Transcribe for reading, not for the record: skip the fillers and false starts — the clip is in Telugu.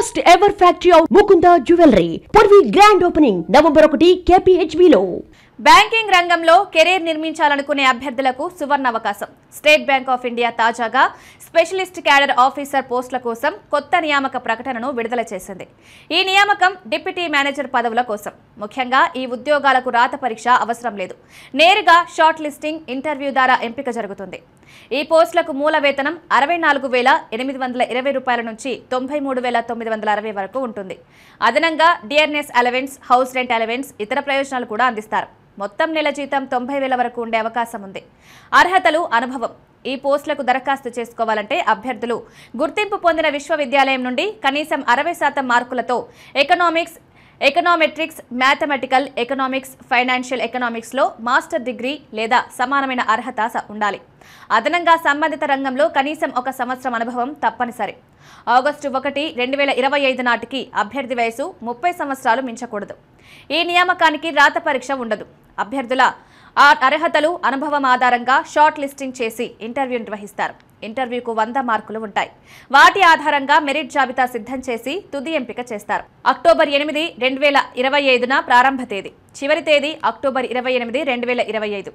First ever factory of Mukunda Jewelry. Purvi grand opening November 1 KPHB లో. బ్యాంకింగ్ రంగంలో కెరీర్ నిర్మించాలనుకునే అభ్యర్థులకు సువర్ణ అవకాశం. స్టేట్ బ్యాంక్ ఆఫ్ ఇండియా తాజాగా స్పెషలిస్ట్ క్యాడర్ ఆఫీసర్ పోస్టుల కోసం కొత్త నియామక ప్రకటనను విడుదల చేసింది. ఈ నియామకం డిప్యూటీ మేనేజర్ పదవుల కోసం. ముఖ్యంగా ఈ ఉద్యోగాలకు రాత పరీక్ష అవసరం లేదు. నేరుగా షార్ట్ లిస్టింగ్ ఇంటర్వ్యూ ద్వారా ఎంపిక జరుగుతుంది. ఈ పోస్టులకు మూల వేతనం 64,820 రూపాయల నుంచి 93,960 వరకు ఉంటుంది. అదనంగా DRS allowance, house rent allowance, ఇతర ప్రయోజనాలు కూడా అందిస్తారు. మొత్తం నెల జీతం 90,000 వరకు ఉండే అవకాశం ఉంది. అర్హతలు, అనుభవం. ఈ పోస్టులకు దరఖాస్తు చేసుకోవాలంటే అభ్యర్థులు గుర్తింపు పొందిన విశ్వవిద్యాలయం నుండి కనీసం 60% మార్కులతో economics, econometrics, mathematical economics, financial ఎకనామిక్స్లో మాస్టర్ డిగ్రీ లేదా సమానమైన అర్హత ఉండాలి. అదనంగా సంబంధిత రంగంలో కనీసం 1 సంవత్సరం అనుభవం తప్పనిసరి. ఆగస్టు 1, 2025 నాటికి అభ్యర్థి వయసు 30 సంవత్సరాలు మించకూడదు. ఈ నియామకానికి రాత పరీక్ష ఉండదు. అభ్యర్థుల అర్హతలు, అనుభవం ఆధారంగా షార్ట్ లిస్టింగ్ చేసి ఇంటర్వ్యూ నిర్వహిస్తారు. ఇంటర్వ్యూకు 100 మార్కులు ఉంటాయి. వాటి ఆధారంగా మెరిట్ జాబితా సిద్ధం చేసి తుది ఎంపిక చేస్తారు. అక్టోబర్ 8, 2025 ప్రారంభ తేదీ. చివరి తేదీ అక్టోబర్ 28, 2025.